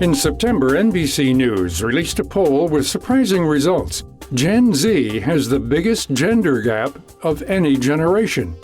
In September, NBC News released a poll with surprising results. Gen Z has the biggest gender gap of any generation.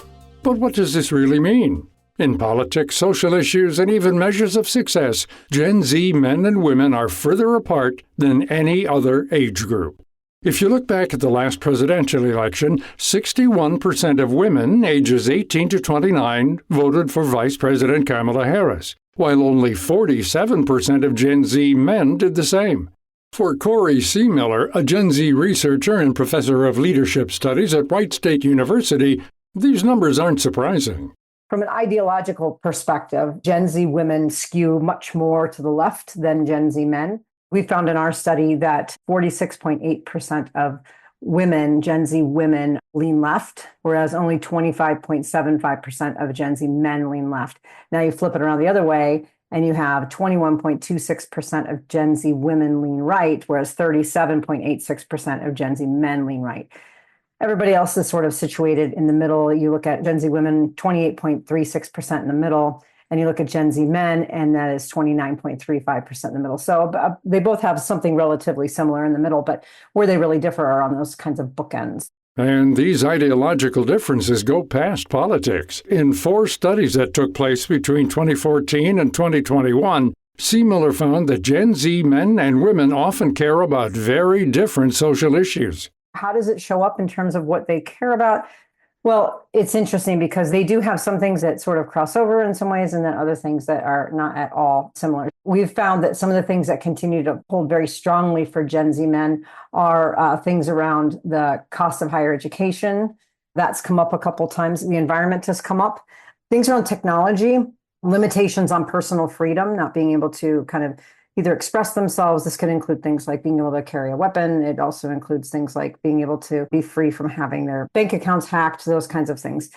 But what does this really mean? In politics, social issues, and even measures of success, Gen Z men and women are further apart than any other age group. If you look back at the last presidential election, 61% of women ages 18 to 29 voted for Vice President Kamala Harris, while only 47% of Gen Z men did the same. For Corey C. Miller, a Gen Z researcher and professor of leadership studies at Wright State University, these numbers aren't surprising. From an ideological perspective, Gen Z women skew much more to the left than Gen Z men. We found in our study that 46.8% of women, Gen Z women, lean left, whereas only 25.75% of Gen Z men lean left. Now you flip it around the other way, and you have 21.26% of Gen Z women lean right, whereas 37.86% of Gen Z men lean right. Everybody else is sort of situated in the middle. You look at Gen Z women, 28.36% in the middle, and you look at Gen Z men, and that is 29.35% in the middle. So they both have something relatively similar in the middle, but where they really differ are on those kinds of bookends. And these ideological differences go past politics. In 4 studies that took place between 2014 and 2021, C. Miller found that Gen Z men and women often care about very different social issues. How does it show up in terms of what they care about? Well, it's interesting because they do have some things that sort of cross over in some ways, and then other things that are not at all similar. We've found that some of the things that continue to hold very strongly for Gen Z men are things around the cost of higher education. That's come up a couple times. The environment has come up. Things around technology, limitations on personal freedom, not being able to kind of either express themselves. This could include things like being able to carry a weapon. It also includes things like being able to be free from having their bank accounts hacked, those kinds of things.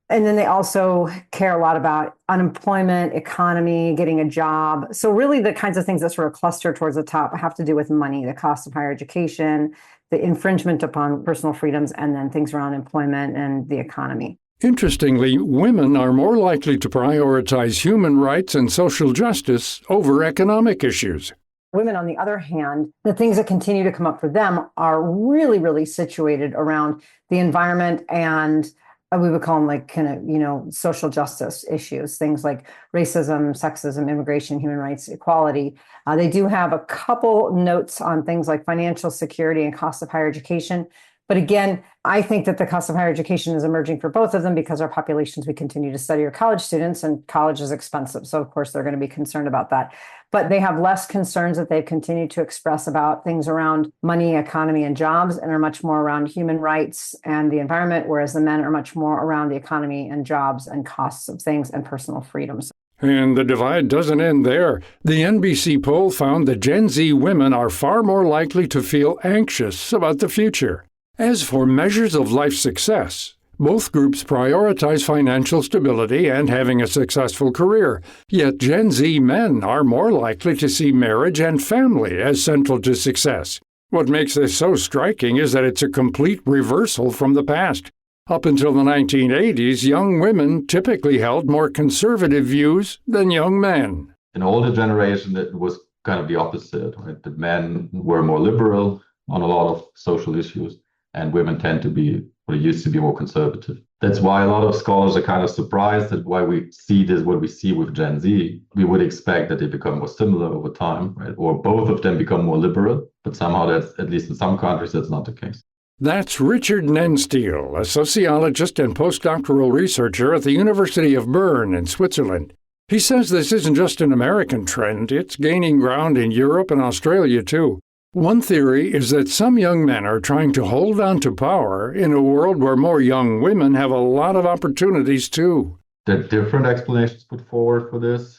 And then they also care a lot about unemployment, economy, getting a job. So really the kinds of things that sort of cluster towards the top have to do with money, the cost of higher education, the infringement upon personal freedoms, and then things around employment and the economy. Interestingly, women are more likely to prioritize human rights and social justice over economic issues. Women, on the other hand, the things that continue to come up for them are really, really situated around the environment and we would call them like kind of, social justice issues, things like racism, sexism, immigration, human rights, equality. They do have a couple notes on things like financial security and cost of higher education. But again, I think that the cost of higher education is emerging for both of them because our populations we continue to study are college students, and college is expensive. So, of course, they're going to be concerned about that. But they have less concerns that they've continued to express about things around money, economy, and jobs, and are much more around human rights and the environment, whereas the men are much more around the economy and jobs and costs of things and personal freedoms. And the divide doesn't end there. The NBC poll found that Gen Z women are far more likely to feel anxious about the future. As for measures of life success, both groups prioritize financial stability and having a successful career, yet Gen Z men are more likely to see marriage and family as central to success. What makes this so striking is that it's a complete reversal from the past. Up until the 1980s, young women typically held more conservative views than young men. In older generation, it was kind of the opposite, right? The men were more liberal on a lot of social issues, and women tend to be, or used to be, more conservative. That's why a lot of scholars are kind of surprised at why we see this, what we see with Gen Z. We would expect that they become more similar over time, right? Or both of them become more liberal, but somehow that's, at least in some countries, that's not the case. That's Richard Nenstiel, a sociologist and postdoctoral researcher at the University of Bern in Switzerland. He says this isn't just an American trend, it's gaining ground in Europe and Australia too. One theory is that some young men are trying to hold on to power in a world where more young women have a lot of opportunities too. There are different explanations put forward for this.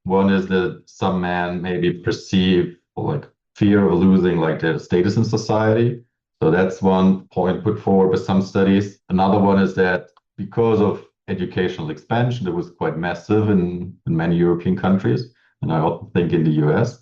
One is that some men maybe perceive like fear of losing like their status in society. So that's one point put forward by some studies. Another one is that because of educational expansion that was quite massive in many European countries, and I also think in the US,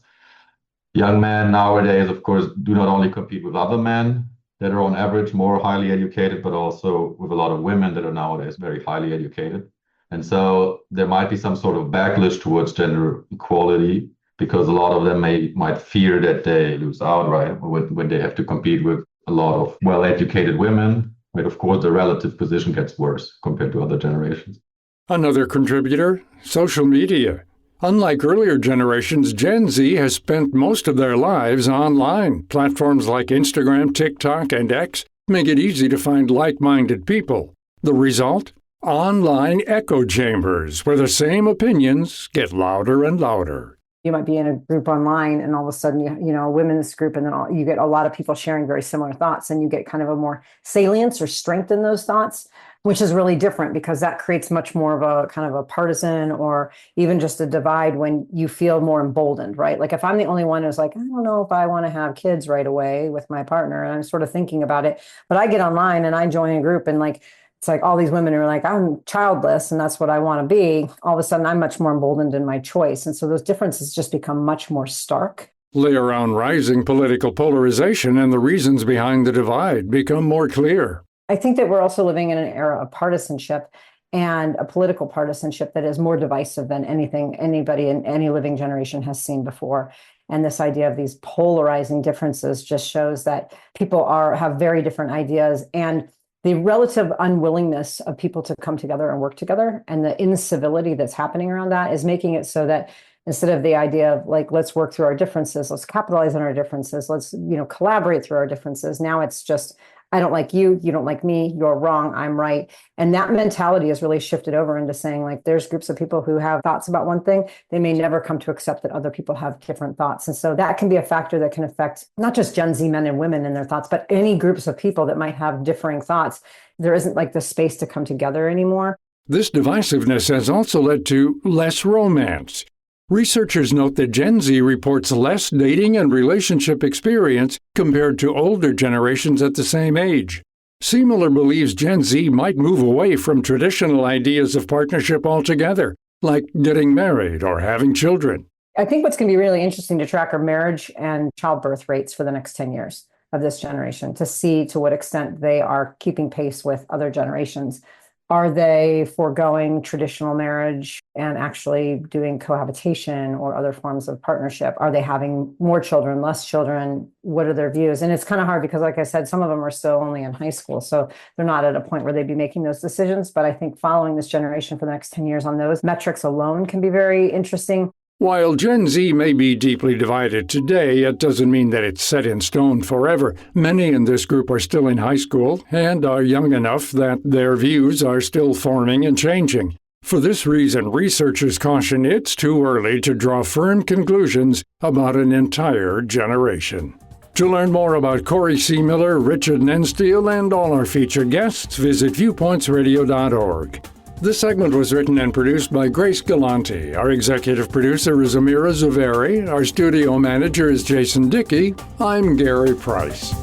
young men nowadays, of course, do not only compete with other men that are on average more highly educated, but also with a lot of women that are nowadays very highly educated. And so there might be some sort of backlash towards gender equality because a lot of them might fear that they lose out, right? When they have to compete with a lot of well-educated women, but of course the relative position gets worse compared to other generations. Another contributor, social media. Unlike earlier generations, Gen Z has spent most of their lives online. Platforms like Instagram, TikTok, and X make it easy to find like-minded people. The result? Online echo chambers, where the same opinions get louder and louder. You might be in a group online and all of a sudden, a women's group, and then you get a lot of people sharing very similar thoughts, and you get kind of a more salience or strength in those thoughts, which is really different because that creates much more of a kind of a partisan or even just a divide when you feel more emboldened, right? Like if I'm the only one who's like, I don't know if I want to have kids right away with my partner, and I'm sort of thinking about it, but I get online and I join a group and like, it's like all these women are like, I'm childless and that's what I want to be. All of a sudden, I'm much more emboldened in my choice. And so those differences just become much more stark. Layer on rising political polarization and the reasons behind the divide become more clear. I think that we're also living in an era of partisanship and a political partisanship that is more divisive than anything anybody in any living generation has seen before. And this idea of these polarizing differences just shows that people have very different ideas, and the relative unwillingness of people to come together and work together and the incivility that's happening around that is making it so that instead of the idea of like, let's work through our differences, let's capitalize on our differences, let's, collaborate through our differences. Now it's just, I don't like you, you don't like me, you're wrong, I'm right. And that mentality has really shifted over into saying like, there's groups of people who have thoughts about one thing, they may never come to accept that other people have different thoughts. And so that can be a factor that can affect not just Gen Z men and women and their thoughts, but any groups of people that might have differing thoughts. There isn't like the space to come together anymore. This divisiveness has also led to less romance. Researchers note that Gen Z reports less dating and relationship experience compared to older generations at the same age. Semler believes Gen Z might move away from traditional ideas of partnership altogether, like getting married or having children. I think what's going to be really interesting to track are marriage and childbirth rates for the next 10 years of this generation, to see to what extent they are keeping pace with other generations. Are they foregoing traditional marriage and actually doing cohabitation or other forms of partnership? Are they having more children, less children? What are their views? And it's kind of hard because, like I said, some of them are still only in high school, so they're not at a point where they'd be making those decisions. But I think following this generation for the next 10 years on those metrics alone can be very interesting. While Gen Z may be deeply divided today, it doesn't mean that it's set in stone forever. Many in this group are still in high school and are young enough that their views are still forming and changing. For this reason, researchers caution it's too early to draw firm conclusions about an entire generation. To learn more about Corey Semler, Richard Nenstiel, and all our featured guests, visit viewpointsradio.org. This segment was written and produced by Grace Galante. Our executive producer is Amira Zaveri. Our studio manager is Jason Dickey. I'm Gary Price.